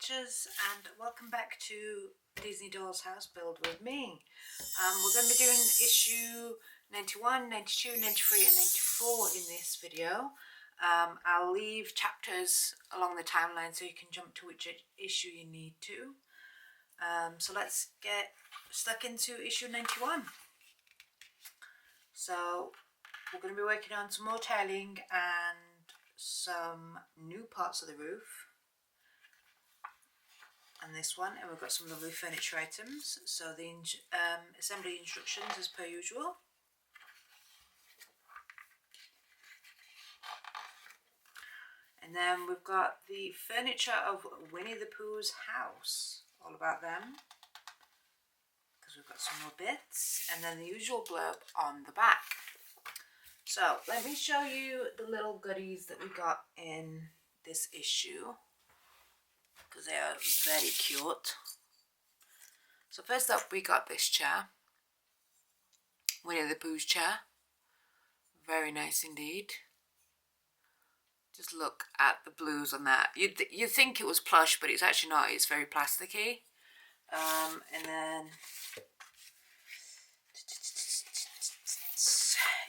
chapters, and welcome back to Disney Doll's House Build with me. We're going to be doing issue 91, 92, 93 and 94 in this video. I'll leave chapters along the timeline so you can jump to which issue you need to. So let's get stuck into issue 91. So we're going to be working on some more tiling and some new parts of the roof. And this one, and we've got some lovely furniture items. So the assembly instructions as per usual. And then we've got the furniture of Winnie the Pooh's house, all about them, because we've got some more bits, and then the usual blurb on the back. So let me show you the little goodies that we got in this issue, because they are very cute. So first up, we got this chair, Winnie the Pooh's chair. Very nice indeed. Just look at the blues on that. You'd think it was plush, but it's actually not. It's very plasticky. And then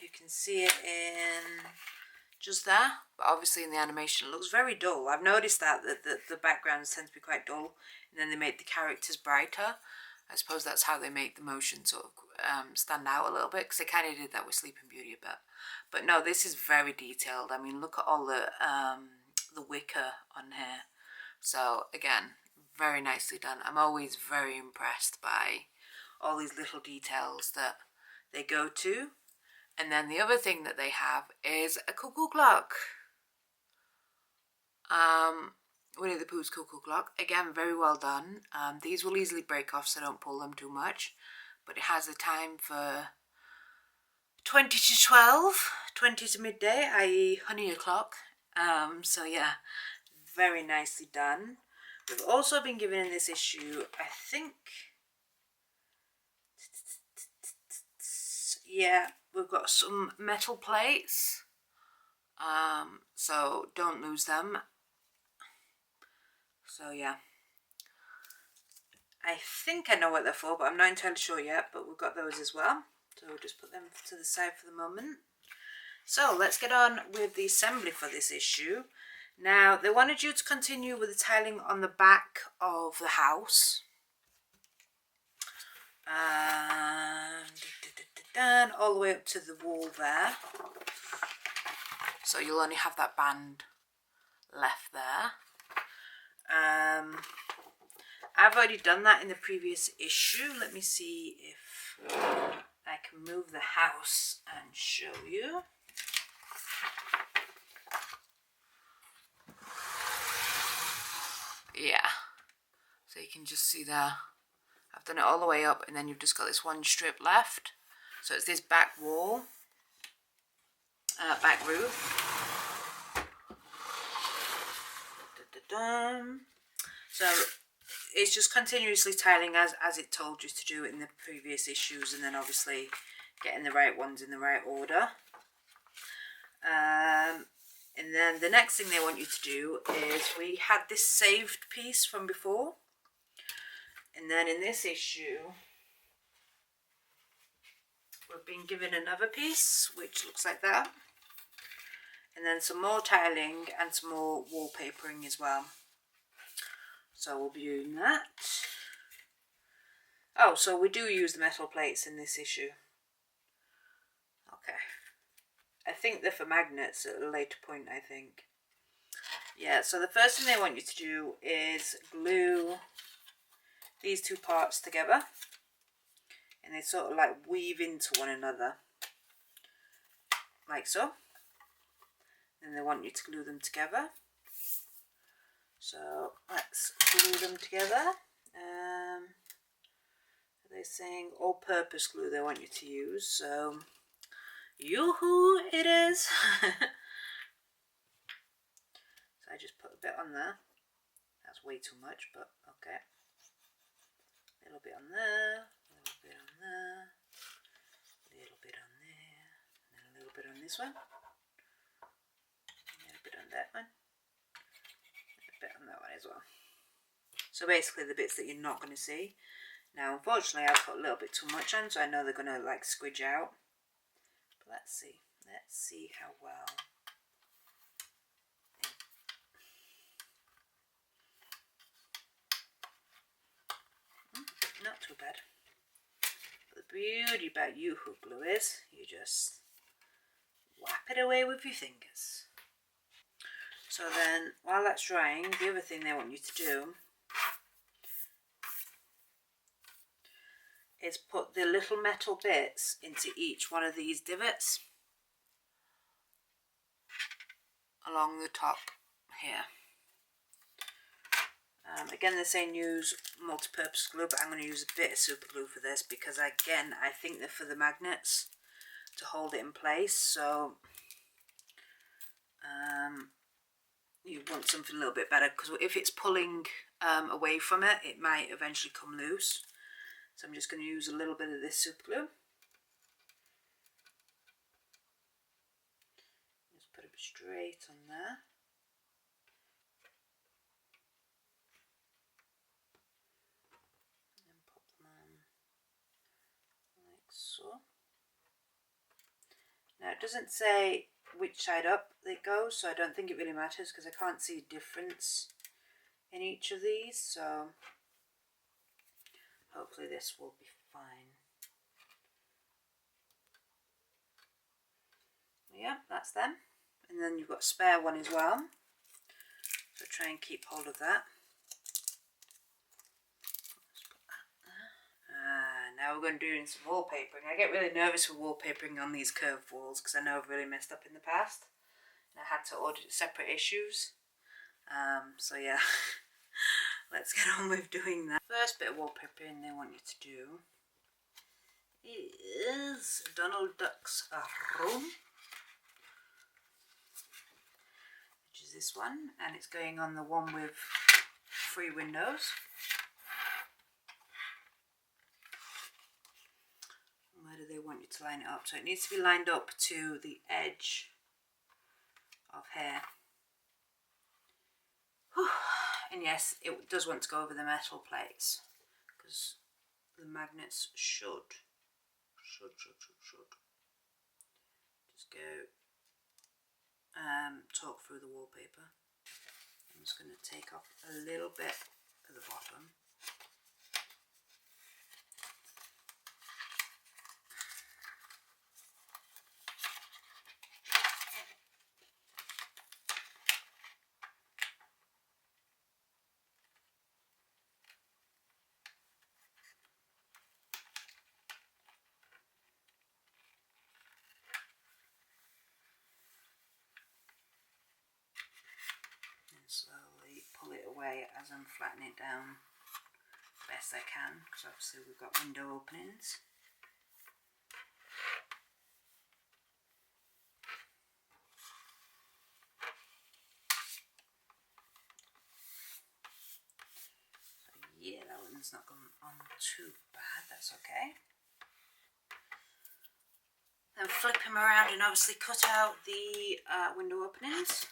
you can see it in just there, but obviously in the animation it looks very dull. I've noticed that the backgrounds tend to be quite dull, and then they make the characters brighter. I suppose that's how they make the motion sort of stand out a little bit, because they kind of did that with Sleeping Beauty a bit. But no, this is very detailed. I mean, look at all the wicker on here. So again, very nicely done. I'm always very impressed by all these little details that they go to. And then the other thing that they have is a cuckoo clock. Winnie the Pooh's cuckoo clock. Again, very well done. These will easily break off, so don't pull them too much. But it has a time for 20 to 12, 20 to midday, i.e. honey o'clock. So yeah, very nicely done. We've also been given in this issue, I think, yeah, we've got some metal plates, so don't lose them. So yeah, I think I know what they're for, but I'm not entirely sure yet, but we've got those as well. So we'll just put them to the side for the moment. So let's get on with the assembly for this issue. Now, they wanted you to continue with the tiling on the back of the house. And all the way up to the wall there. So you'll only have that band left there. I've already done that in the previous issue. Let me see if I can move the house and show you. Yeah, so you can just see there. I've done it all the way up, and then you've just got this one strip left. So it's this back wall, back roof. So it's just continuously tiling as it told you to do in the previous issues, and then obviously getting the right ones in the right order. And then the next thing they want you to do is, we had this saved piece from before, and then in this issue we've been given another piece which looks like that, and then some more tiling and some more wallpapering as well. So we'll be doing that. Oh, so we do use the metal plates in this issue. Okay. I think they're for magnets at a later point, I think. Yeah, so the first thing they want you to do is glue these two parts together. And they sort of like weave into one another. Like so. Then they want you to glue them together. So let's glue them together. They're saying all-purpose glue they want you to use. So yoo-hoo it is. So I just put a bit on there. That's way too much, but okay. A little bit on there, a little bit on there, a little bit on there, and then a little bit on this one, a little bit on that one, and a bit on that one as well. So basically the bits that you're not going to see. Now unfortunately I've put a little bit too much on, so I know they're going to like squidge out. But let's see how well. Not too bad. But the beauty about Yoo-hoo glue is you just whap it away with your fingers. So then while that's drying, the other thing they want you to do is put the little metal bits into each one of these divots along the top here. Again, they're saying use multi-purpose glue, but I'm going to use a bit of super glue for this because again I think they're for the magnets to hold it in place. So you want something a little bit better, because if it's pulling away from it, it might eventually come loose. So I'm just going to use a little bit of this super glue. Just put it straight on there. And pop them on like so. Now it doesn't say which side up it goes, so I don't think it really matters because I can't see a difference in each of these, so hopefully this will be fine. Yeah, that's them. And then you've got a spare one as well, so try and keep hold of that. Now we're going to do some wallpapering. I get really nervous with wallpapering on these curved walls because I know I've really messed up in the past. I had to order separate issues. So yeah, let's get on with doing that. First bit of wallpapering they want you to do is Donald Duck's room, which is this one, and it's going on the one with 3 windows. Where do they want you to line it up? So it needs to be lined up to the edge of here. And yes, it does want to go over the metal plates because the magnets should just go talk through the wallpaper. I'm just going to take off a little bit at the bottom. Slowly pull it away as I'm flattening it down best I can, because obviously we've got window openings. So yeah, that one's not going on too bad, that's okay. Then flip him around and obviously cut out the window openings.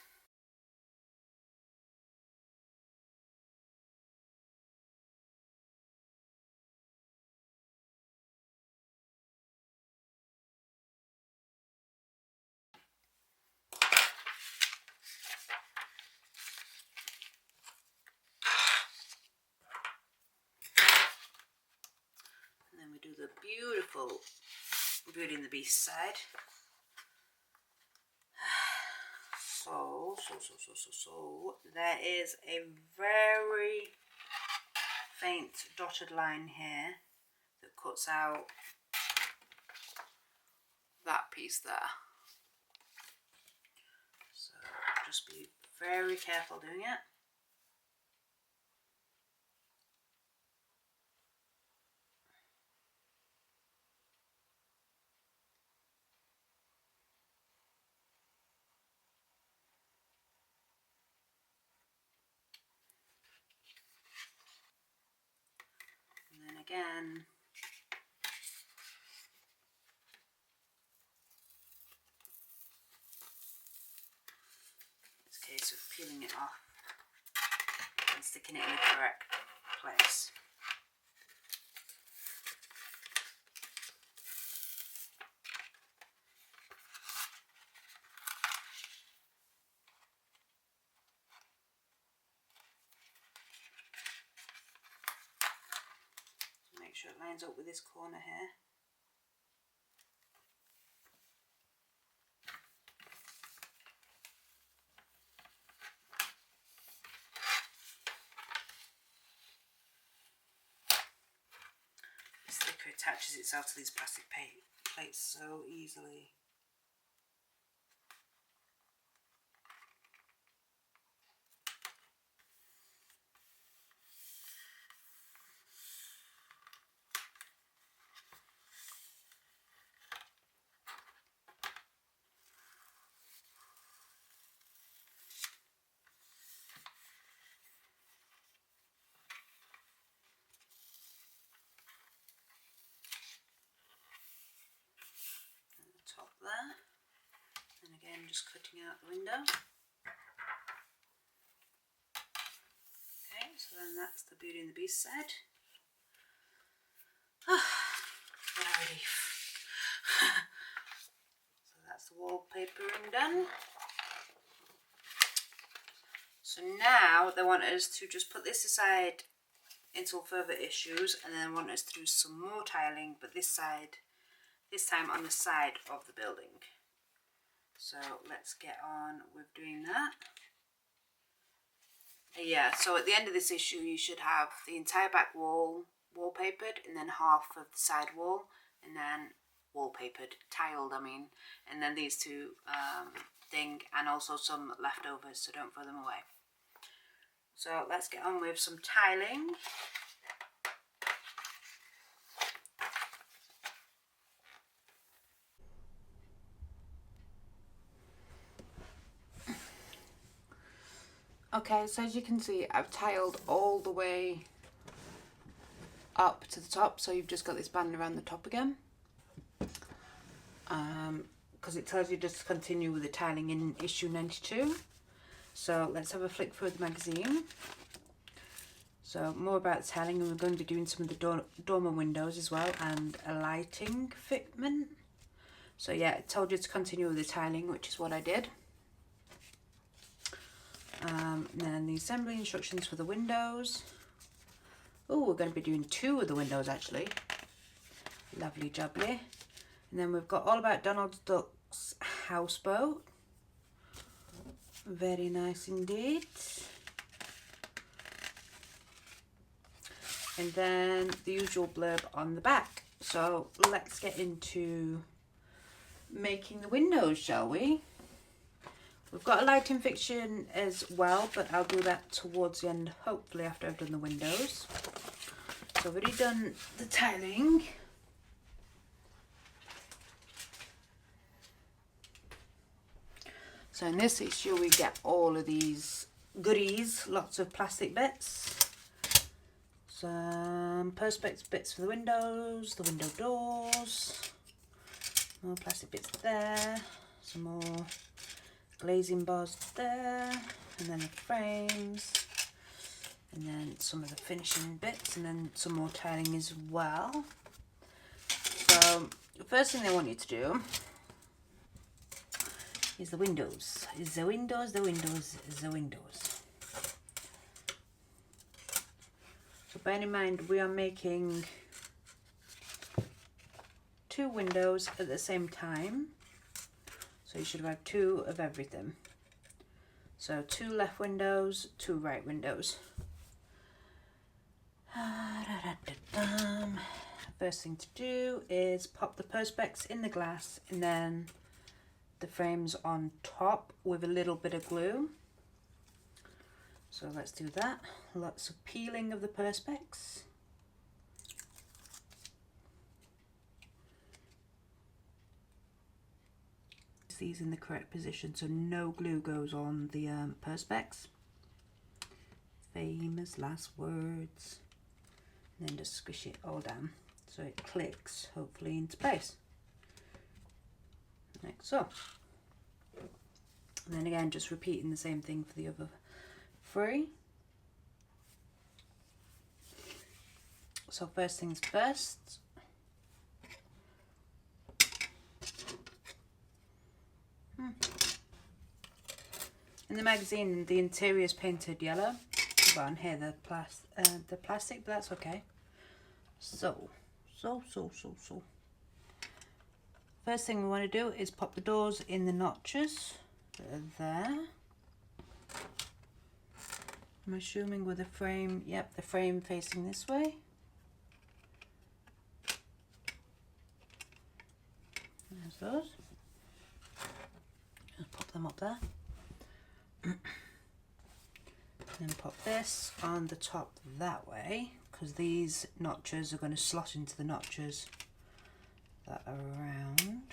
And then we do the beautiful Beauty and the Beast side. So there is a very faint dotted line here that cuts out that piece there. So just be very careful doing it. And then again, it's a case of peeling it off and sticking it in the correct place. Make sure it lines up with this corner here. This sticker attaches itself to these plastic plates so easily. Top there, and again just cutting out the window. Okay, so then that's the Beauty and the Beast side. What a relief. So that's the wallpapering done. So now they want us to just put this aside until further issues, and then want us to do some more tiling, but this time on the side of the building. So let's get on with doing that. Yeah, so at the end of this issue you should have the entire back wall wallpapered, and then half of the side wall, and then wallpapered, tiled I mean, and then these two and also some leftovers, so don't throw them away. So let's get on with some tiling. Okay, so as you can see, I've tiled all the way up to the top, so you've just got this band around the top again. Because it tells you just to continue with the tiling in issue 92. So let's have a flick through the magazine. So more about tiling, and we're going to be doing some of the dormer windows as well, and a lighting fitment. So yeah, it told you to continue with the tiling, which is what I did. And then the assembly instructions for the windows. Oh, we're going to be doing 2 of the windows actually. Lovely jubbly. And then we've got all about Donald Duck's houseboat. Very nice indeed. And then the usual blurb on the back. So let's get into making the windows, shall we? We've got a lighting fiction as well, but I'll do that towards the end, hopefully after I've done the windows. So I've already done the tiling. So in this issue we get all of these goodies, lots of plastic bits. Some perspex bits for the windows, the window doors. More plastic bits there. Some more glazing bars there, and then the frames, and then some of the finishing bits, and then some more tiling as well. So the first thing they want you to do is the windows. The windows. So bear in mind we are making 2 windows at the same time. So you should have 2 of everything. So 2 left windows, 2 right windows. First thing to do is pop the perspex in the glass, and then the frames on top with a little bit of glue. So let's do that. Lots of peeling of the perspex. These in the correct position so no glue goes on the perspex. Famous last words. And then just squish it all down so it clicks hopefully into place, like so. And then again just repeating the same thing for the other 3. So first things first. In the magazine, the interior is painted yellow, but on here the plastic, but that's okay. So. First thing we want to do is pop the doors in the notches that are there. I'm assuming with the frame, yep, the frame facing this way. There's those. Just pop them up there. Then pop this on the top that way, because these notches are going to slot into the notches that are around.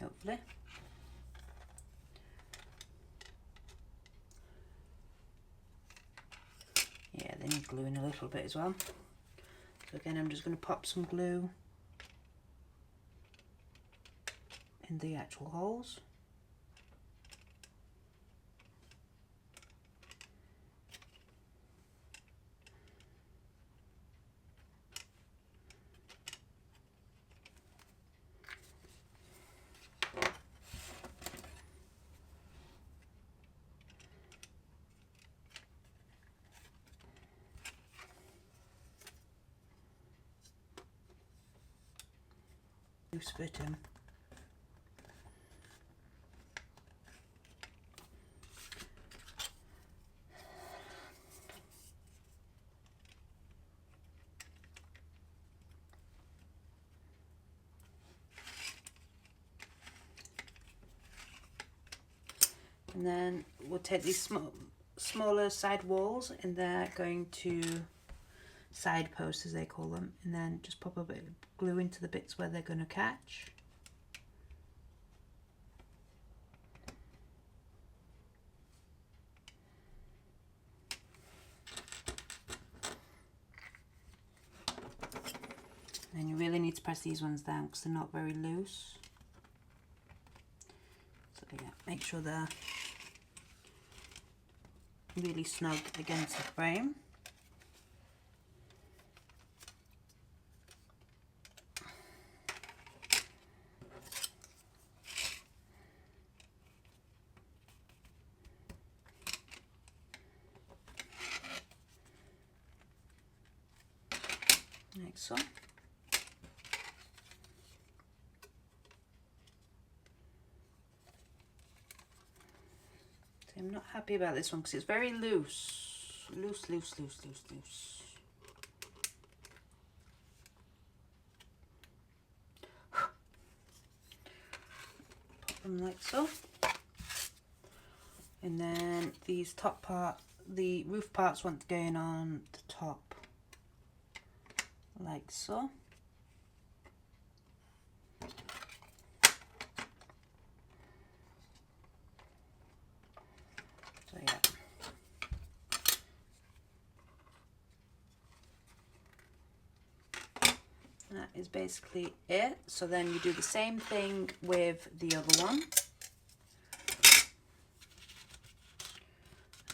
Hopefully. Yeah, they need gluing a little bit as well. So again, I'm just going to pop some glue in the actual holes. Fit him. And then we'll take these smaller side walls, and they're going to side posts as they call them, and then just pop a bit of glue into the bits where they're going to catch. And you really need to press these ones down because they're not very loose. So yeah, make sure they're really snug against the frame. Like so. I'm not happy about this one because it's very loose. Loose. Pop them like so. And then these top part, the roof parts want going on the top. Like so. So yeah. That is basically it. So then you do the same thing with the other one.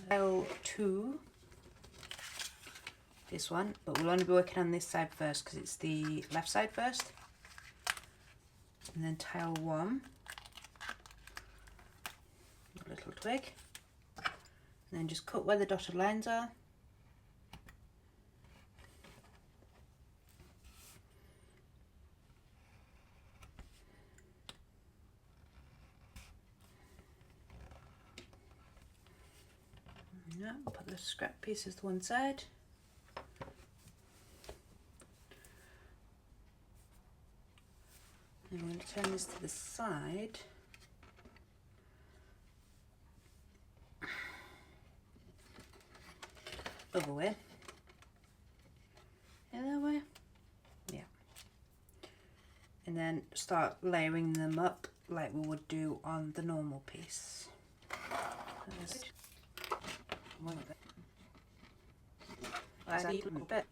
Tile 2. This one, but we'll only be working on this side first because it's the left side first. And then tile 1. A little twig. And then just cut where the dotted lines are. Yeah, put the scrap pieces to one side. And I'm going to turn this to the side. Other way. Other way. Yeah. And then start layering them up like we would do on the normal piece. I need a little bit.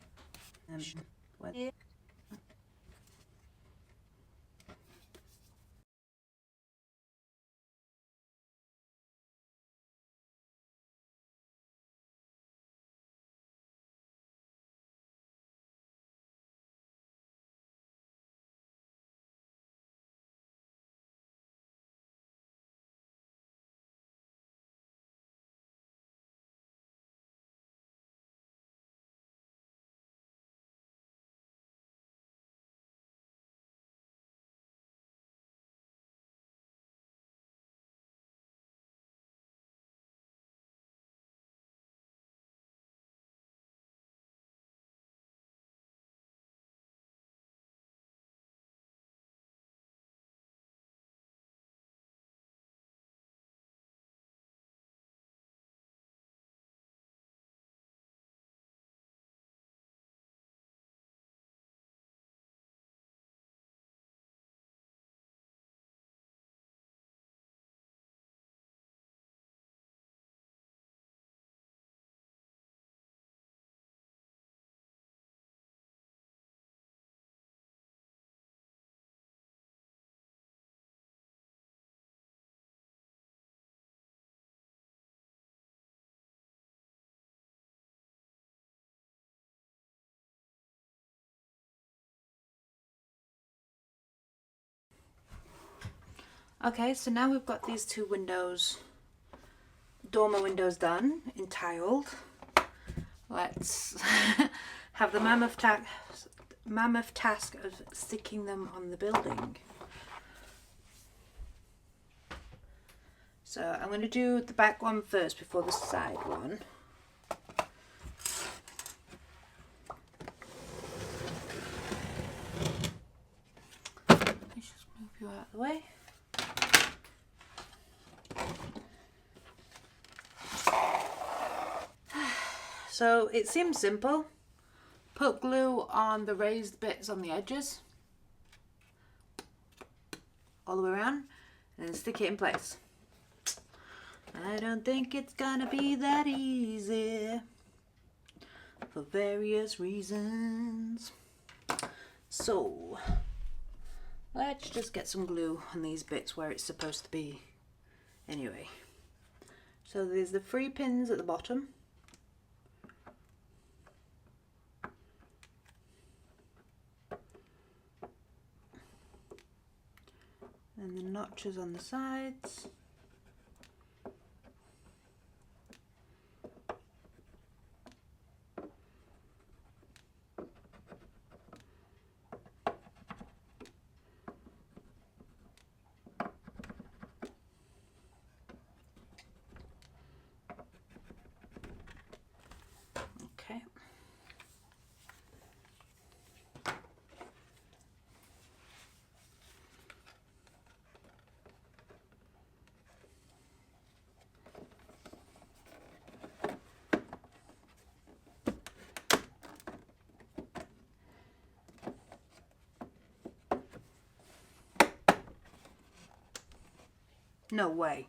Okay, so now we've got these two windows, dormer windows done in tiled. Let's have the mammoth task of sticking them on the building. So I'm going to do the back one first before the side one. Let's just move you out of the way. So it seems simple. Put glue on the raised bits on the edges, all the way around, and then stick it in place. I don't think it's gonna be that easy for various reasons. So let's just get some glue on these bits where it's supposed to be anyway. So there's the 3 pins at the bottom. And the notches on the sides. Okay. No way.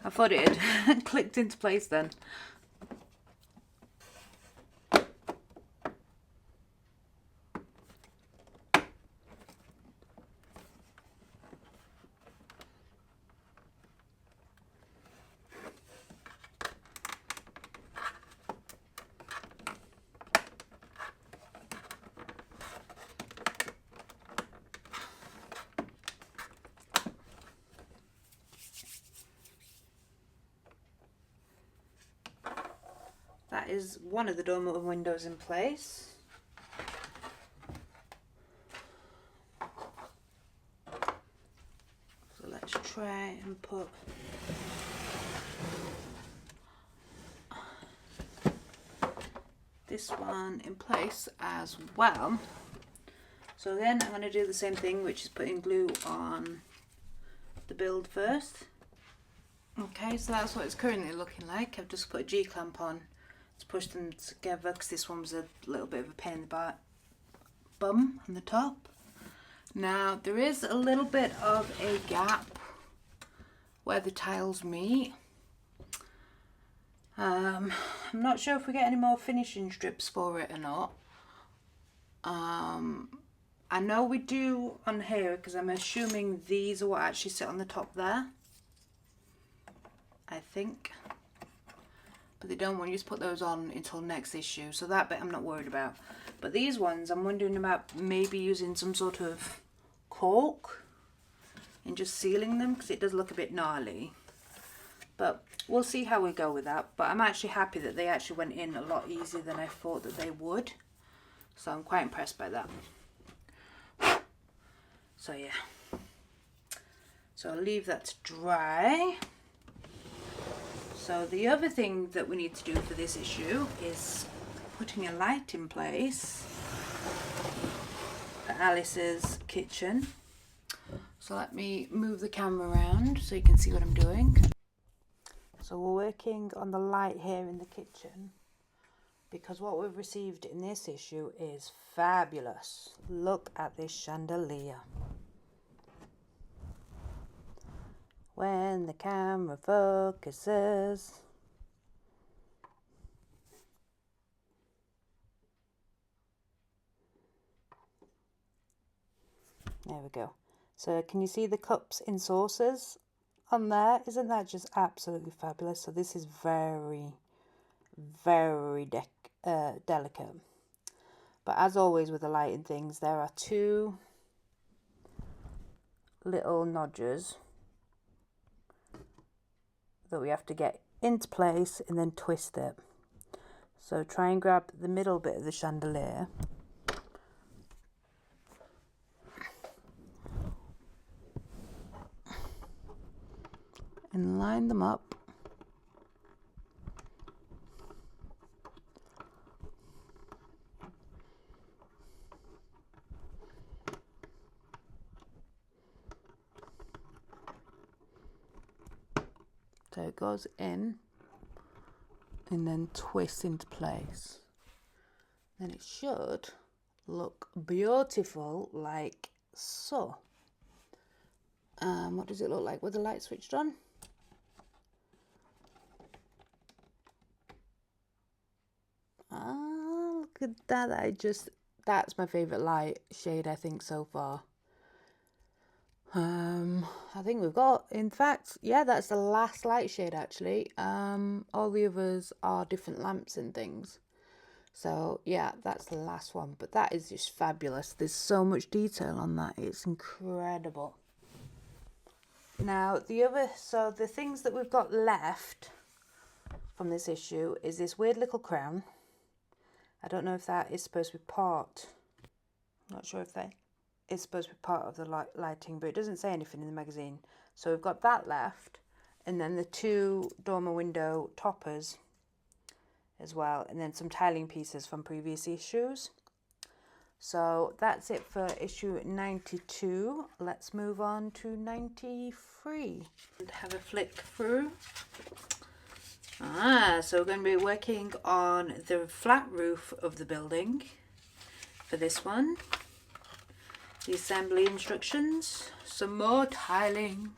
I thought it had clicked into place then. That is one of the dormer windows in place. So let's try and put this one in place as well. So then I'm going to do the same thing, which is putting glue on the build first. Okay, so that's what it's currently looking like. I've just put a G-clamp on to push them together because this one was a little bit of a pain in the bum on the top. Now there is a little bit of a gap where the tiles meet. I'm not sure if we get any more finishing strips for it or not. I know we do on here because I'm assuming these are what actually sit on the top there. I think. But they don't want you to put those on until next issue, so that bit I'm not worried about. But these ones I'm wondering about maybe using some sort of cork and just sealing them because it does look a bit gnarly. But we'll see how we go with that. But I'm actually happy that they actually went in a lot easier than I thought that they would. So I'm quite impressed by that. So yeah. So I'll leave that to dry. So the other thing that we need to do for this issue is putting a light in place for Alice's kitchen. So let me move the camera around so you can see what I'm doing. So we're working on the light here in the kitchen because what we've received in this issue is fabulous. Look at this chandelier. When the camera focuses. There we go. So can you see the cups in saucers on there? Isn't that just absolutely fabulous? So this is very, very delicate. But as always with the lighting things, there are two little nodgers that we have to get into place and then twist it. So try and grab the middle bit of the chandelier and line them up. So it goes in and then twists into place. Then it should look beautiful like so. What does it look like with the light switched on? Ah, look at that. That's my favourite light shade I think so far. I think we've got, in fact, yeah, that's the last light shade actually. All the others are different lamps and things. So yeah, that's the last one, but that is just fabulous. There's so much detail on that. It's incredible. Now the things that we've got left from this issue is this weird little crown. I don't know if that is supposed to be part. I'm not sure if that is supposed to be part of the lighting, but it doesn't say anything in the magazine. So we've got that left, and then the two dormer window toppers as well, and then some tiling pieces from previous issues. So that's it for issue 92. Let's move on to 93 and have a flick through. So we're going to be working on the flat roof of the building for this one. The assembly instructions, some more tiling,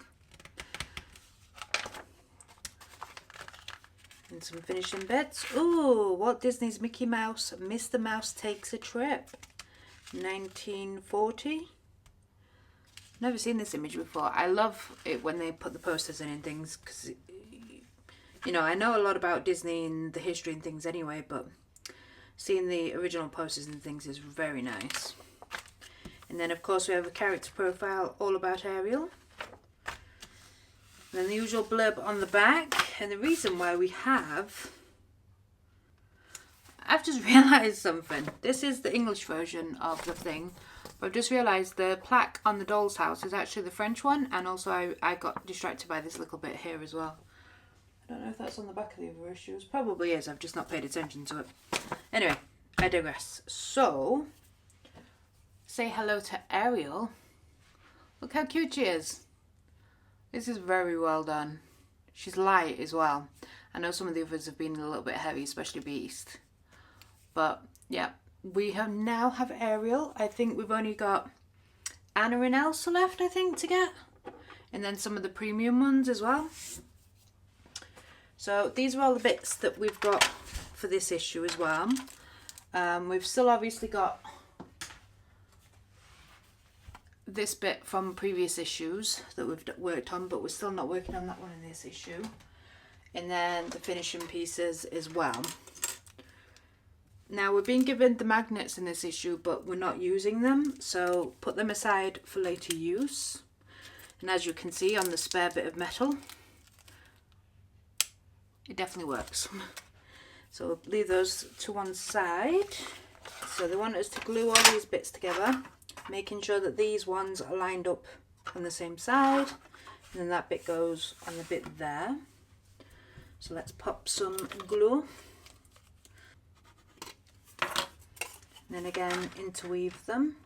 and some finishing bits. Ooh, Walt Disney's Mickey Mouse, Mr. Mouse Takes a Trip, 1940. Never seen this image before. I love it when they put the posters in and things, because, you know, I know a lot about Disney and the history and things anyway, but seeing the original posters and things is very nice. And then of course we have a character profile all about Ariel. And then the usual blurb on the back. And the reason why we have... I've just realised something. This is the English version of the thing. But I've just realised the plaque on the Doll's House is actually the French one. And also I got distracted by this little bit here as well. I don't know if that's on the back of the other issues. Probably is. I've just not paid attention to it. Anyway, I digress. So... say hello to Ariel. Look how cute she is. This is very well done. She's light as well. I know some of the others have been a little bit heavy, especially Beast. But yeah, we now have Ariel. I think we've only got Anna and Elsa left, I think, to get. And then some of the premium ones as well. So these are all the bits that we've got for this issue as well. We've still obviously got this bit from previous issues that we've worked on, but we're still not working on that one in this issue. And then the finishing pieces as well. Now we're being given the magnets in this issue, but we're not using them, so put them aside for later use. And as you can see on the spare bit of metal, it definitely works. So we'll leave those to one side. So they want us to glue all these bits together, making sure that these ones are lined up on the same side, and then that bit goes on the bit there. So let's pop some glue, and then again interweave them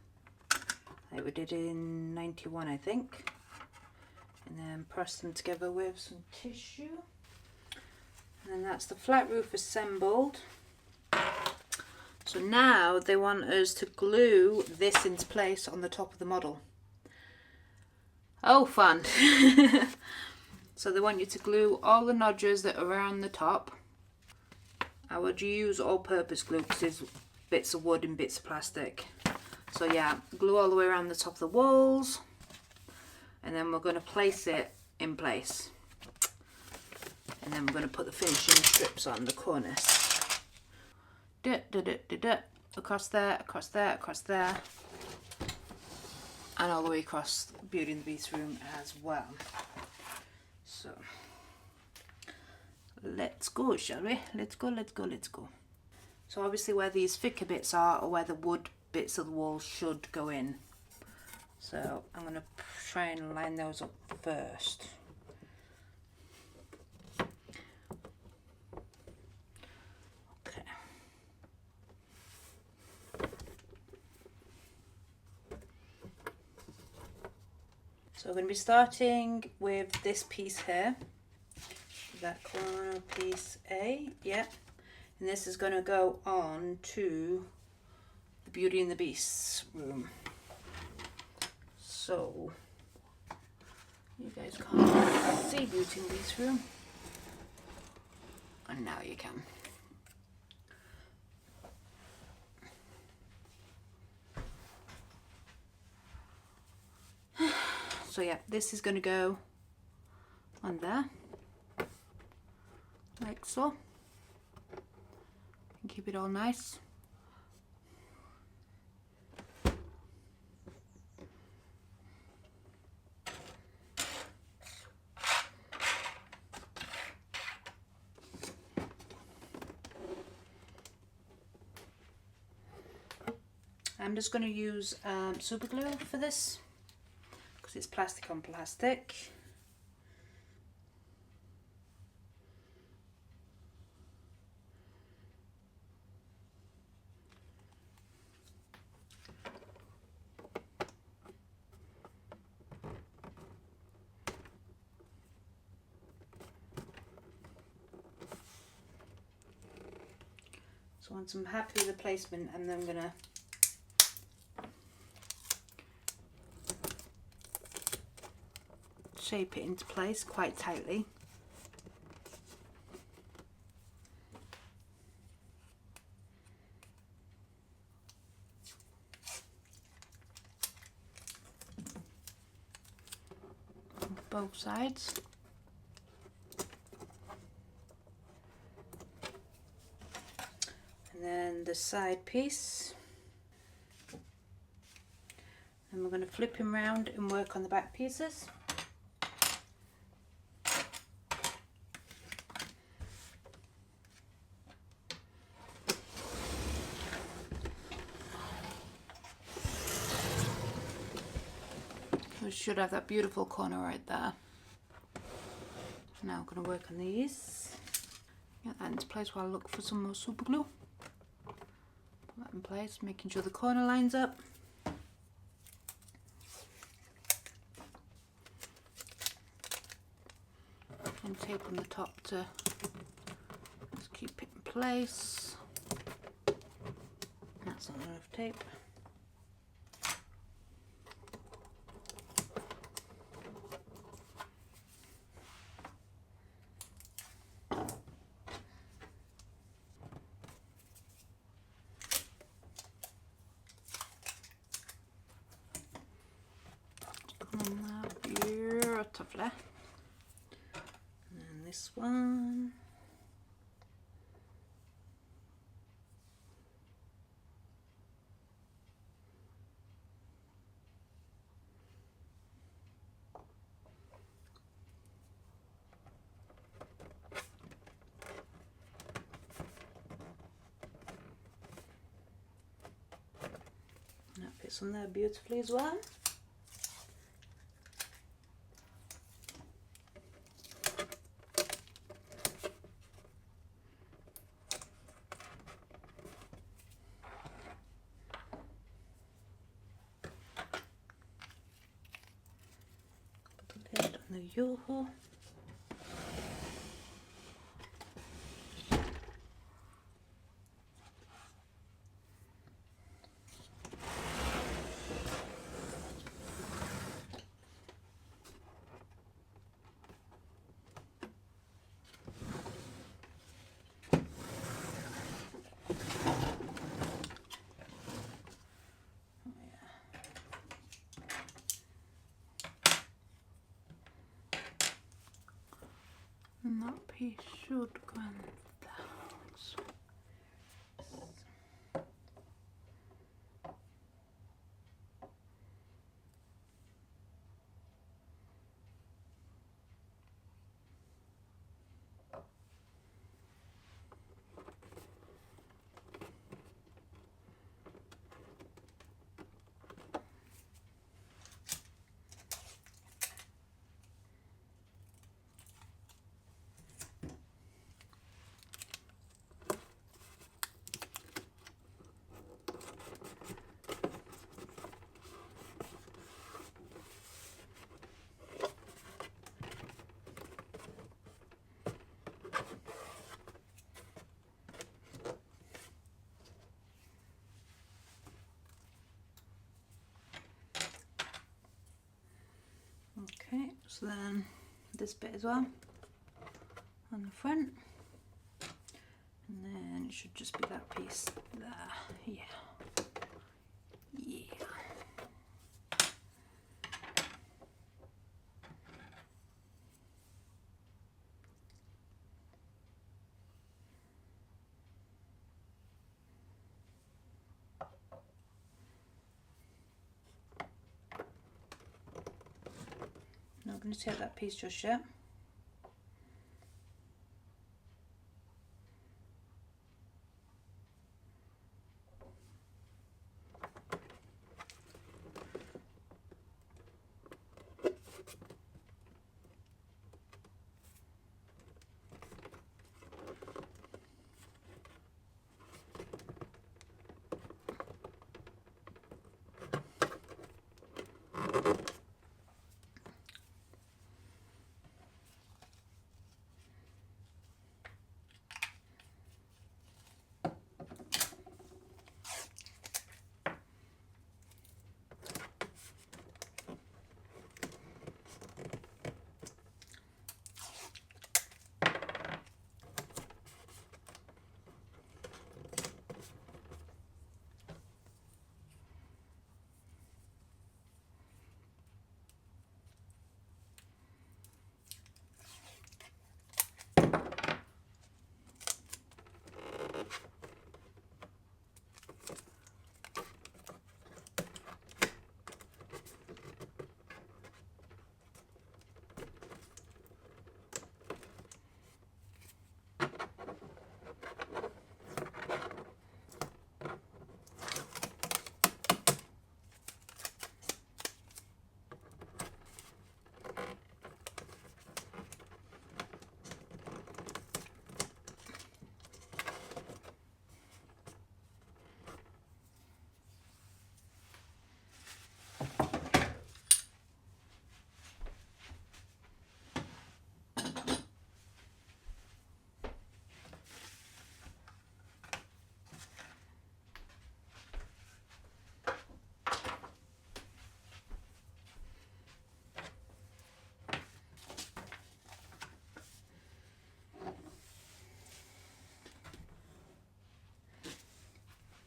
like we did in 91, I think, and then press them together with some tissue. And then that's the flat roof assembled. So now they want us to glue this into place on the top of the model. Oh, fun. So they want you to glue all the nodgers that are around the top. I would use all-purpose glue because there's bits of wood and bits of plastic. So yeah, glue all the way around the top of the walls. And then we're going to place it in place. And then we're going to put the finishing strips on the cornice. across there, across there, across there, and all the way across Beauty and the Beast room as well. So let's go, shall we? Let's go, let's go, let's go. So obviously where these thicker bits are where the wood bits of the wall should go in. So I'm going to try and line those up first. Okay. So we're going to be starting with this piece here. That corner piece A, yeah. And this is going to go on to the Beauty and the Beast room. So you guys can't see Beauty and the Beast room, and now you can. So yeah, this is going to go on there, like so, and keep it all nice. I'm just going to use super glue for this because it's plastic on plastic. So once I'm happy with the placement, I'm then going to shape it into place quite tightly. On both sides. And then the side piece. And we're going to flip him round and work on the back pieces. We should have that beautiful corner right there. Now I'm going to work on these. Get that into place while I look for some more super glue. Put that in place, making sure the corner lines up. And tape on the top to just keep it in place. That's not enough tape. Beautifully. And this one. And that fits on there beautifully as well. Put the lid on the Yoo-hoo. And that piece should go in there. Okay, so then this bit as well on the front, and then it should just be that piece there. Yeah. Not going to take that piece just yet.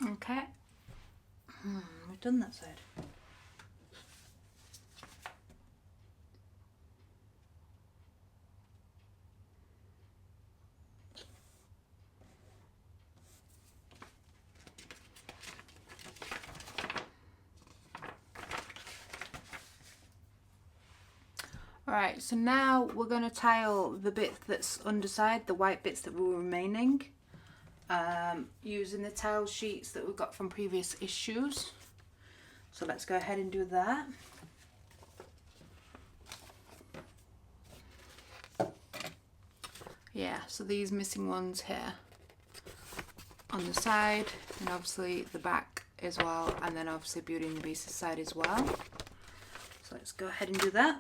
Okay, we've done that side. Alright, so now we're going to tile the bit that's underside, the white bits that were remaining, using the tile sheets that we got from previous issues. So let's go ahead and do that. Yeah, so these missing ones here on the side, and obviously the back as well, and then obviously Beauty and the Beast's side as well. So let's go ahead and do that.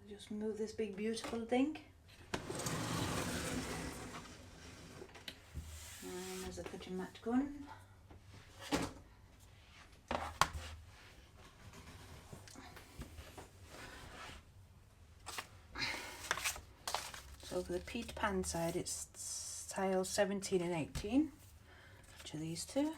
Just move this big beautiful thing. And there's a cutting mat gun. So for the Peter Pan side, it's tiles 17 and 18, which are these two.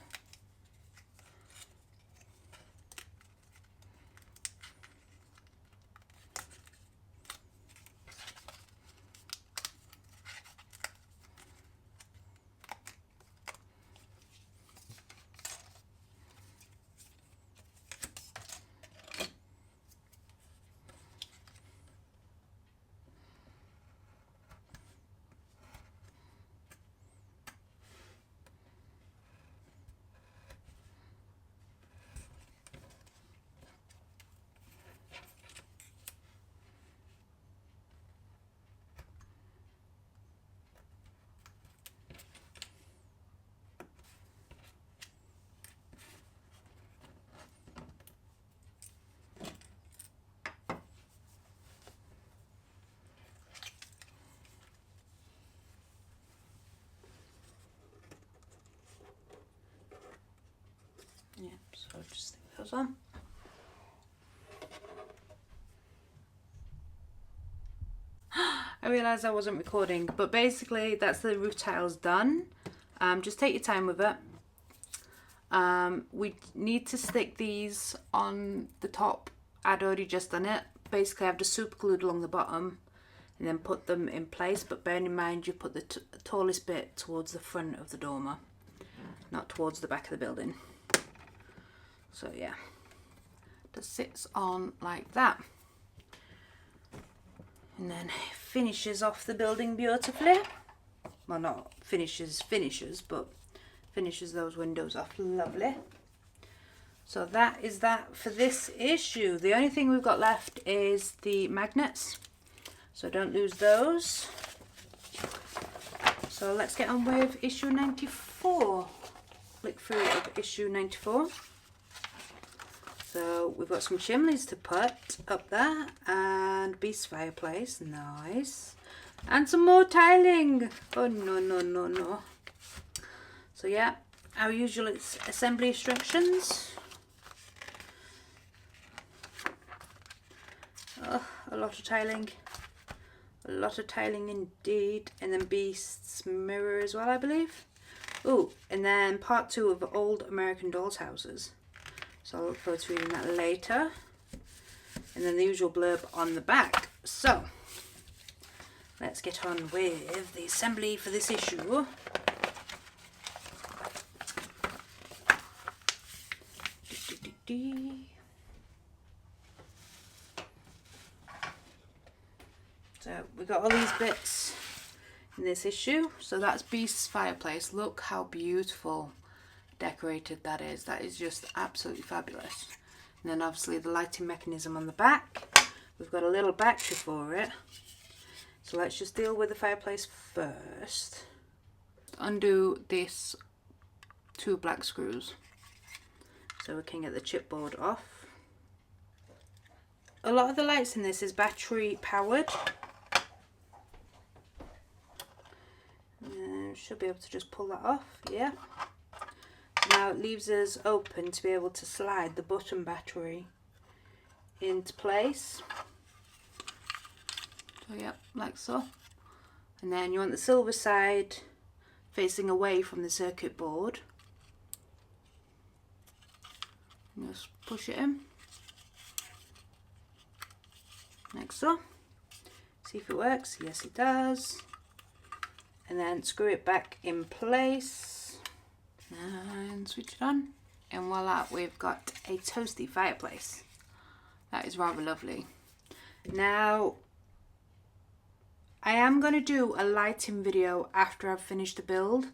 Yeah, so just stick those on. I realised I wasn't recording, but basically that's the roof tiles done. Just take your time with it. We need to stick these on the top. I'd already just done it. Basically I've just super glued along the bottom and then put them in place, but bearing in mind you put the tallest bit towards the front of the dormer, not towards the back of the building. So yeah, just sits on like that. And then finishes off the building beautifully. Well, not finishes, but finishes those windows off lovely. So that is that for this issue. The only thing we've got left is the magnets, so don't lose those. So let's get on with issue 94. Flick through of issue 94. So we've got some chimneys to put up there and beast fireplace, nice, and some more tiling. Oh no. So yeah, our usual assembly instructions. Oh, a lot of tiling indeed, and then beast's mirror as well, I believe. Oh, and then part 2 of old American dolls houses. So I'll look forward to reading that later. And then the usual blurb on the back. So let's get on with the assembly for this issue. So we've got all these bits in this issue. So that's Beast's fireplace. Look how beautiful decorated that is. That is just absolutely fabulous. And then obviously the lighting mechanism on the back. We've got a little battery for it. So let's just deal with the fireplace first. Undo this 2 black screws so we can get the chipboard off. A lot of the lights in this is battery powered. Should be able to just pull that off, yeah. Now it leaves us open to be able to slide the button battery into place. So yeah, like so. And then you want the silver side facing away from the circuit board. And just push it in. Like so. See if it works. Yes, it does. And then screw it back in place. And switch it on. And voila, we've got a toasty fireplace. That is rather lovely. Now, I am going to do a lighting video after I've finished the build.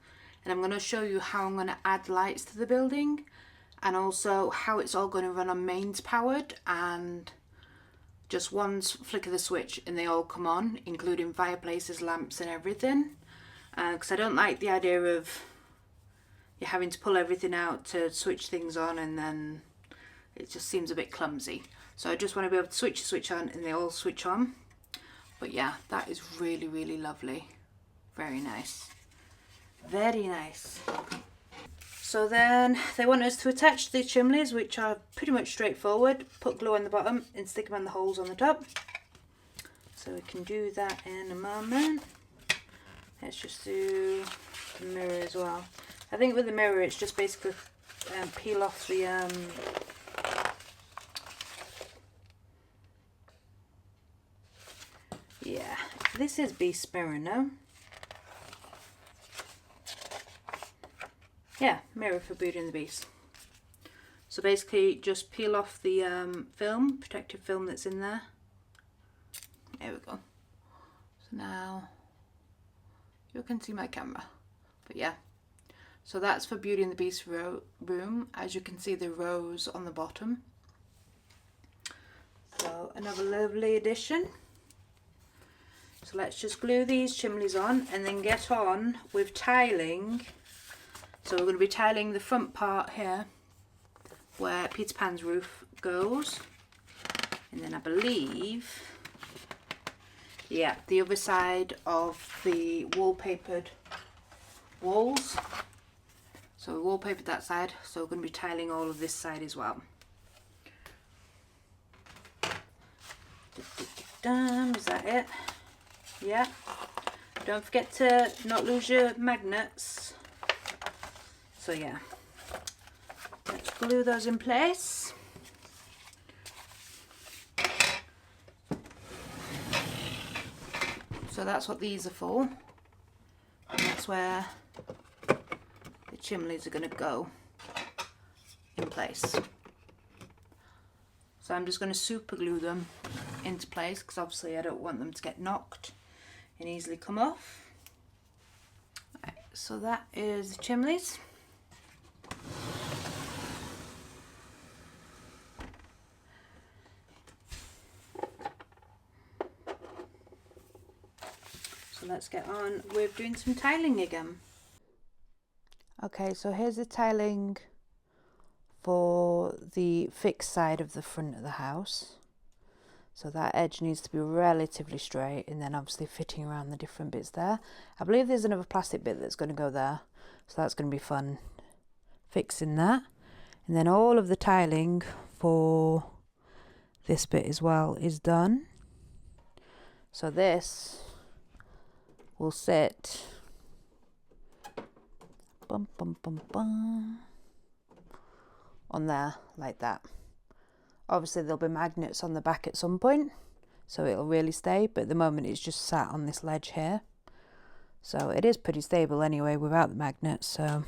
And I'm going to show you how I'm going to add lights to the building. And also how it's all going to run on mains powered. And just one flick of the switch and they all come on, including fireplaces, lamps and everything. Because I don't like the idea of you having to pull everything out to switch things on, and then it just seems a bit clumsy. So I just want to be able to switch the switch on and they all switch on. But yeah, that is really, really lovely. Very nice. Very nice. So then they want us to attach the chimneys, which are pretty much straightforward. Put glue on the bottom and stick them on the holes on the top. So we can do that in a moment. Let's just do the mirror as well. I think with the mirror it's just basically peel off the yeah, this is Beast mirror, no? Yeah, mirror for Beauty and the Beast. So basically just peel off the film, protective film that's in there. There we go. So now you can see my camera, but yeah, so that's for Beauty and the Beast room. As you can see, the rose on the bottom. So another lovely addition. So let's just glue these chimneys on and then get on with tiling. So we're going to be tiling the front part here where Peter Pan's roof goes, and then I believe, yeah, the other side of the wallpapered walls. So we wallpapered that side, so we're going to be tiling all of this side as well. Is that it? Yeah, don't forget to not lose your magnets. So yeah, let's glue those in place. So that's what these are for, and that's where the chimneys are going to go in place. So I'm just going to super glue them into place because obviously I don't want them to get knocked and easily come off. Right, so that is the chimneys. So let's get on with doing some tiling again. Okay, so here's the tiling for the fixed side of the front of the house. So that edge needs to be relatively straight, and then obviously fitting around the different bits there. I believe there's another plastic bit that's going to go there, so that's going to be fun fixing that. And then all of the tiling for this bit as well is done. So this will sit bum, bum, bum, bum, on there like that. Obviously there'll be magnets on the back at some point, so it'll really stay, but at the moment it's just sat on this ledge here. So it is pretty stable anyway without the magnets, so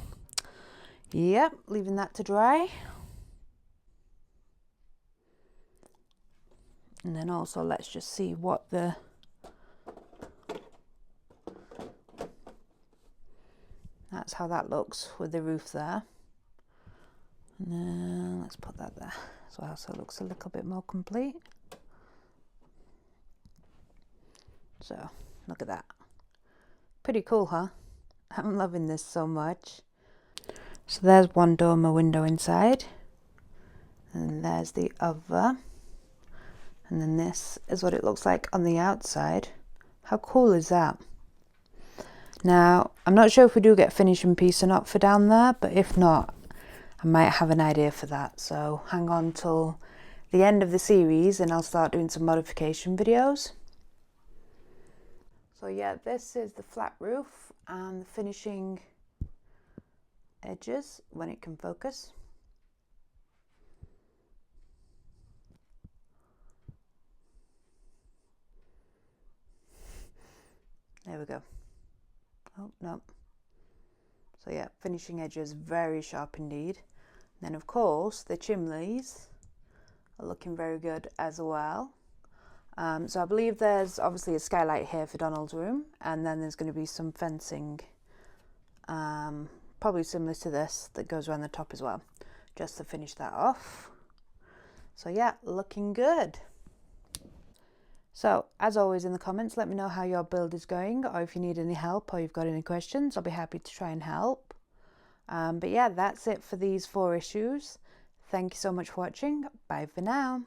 yep, leaving that to dry. And then also let's just see what that's how that looks with the roof there. And then let's put that there as well, so it looks a little bit more complete. So look at that. Pretty cool, huh? I'm loving this so much. So there's one dormer window inside, and there's the other, and then this is what it looks like on the outside. How cool is that? Now I'm not sure if we do get finishing piece or not for down there, but if not, I might have an idea for that, so hang on till the end of the series and I'll start doing some modification videos. So yeah, this is the flat roof and the finishing edges when it can focus. There we go. Oh no. So yeah, finishing edges, very sharp indeed. And then of course the chimneys are looking very good as well. So I believe there's obviously a skylight here for Donald's room, and then there's going to be some fencing, probably similar to this, that goes around the top as well, just to finish that off. So yeah, looking good. So as always in the comments, let me know how your build is going, or if you need any help or you've got any questions, I'll be happy to try and help. But yeah, that's it for these 4 issues. Thank you so much for watching. Bye for now.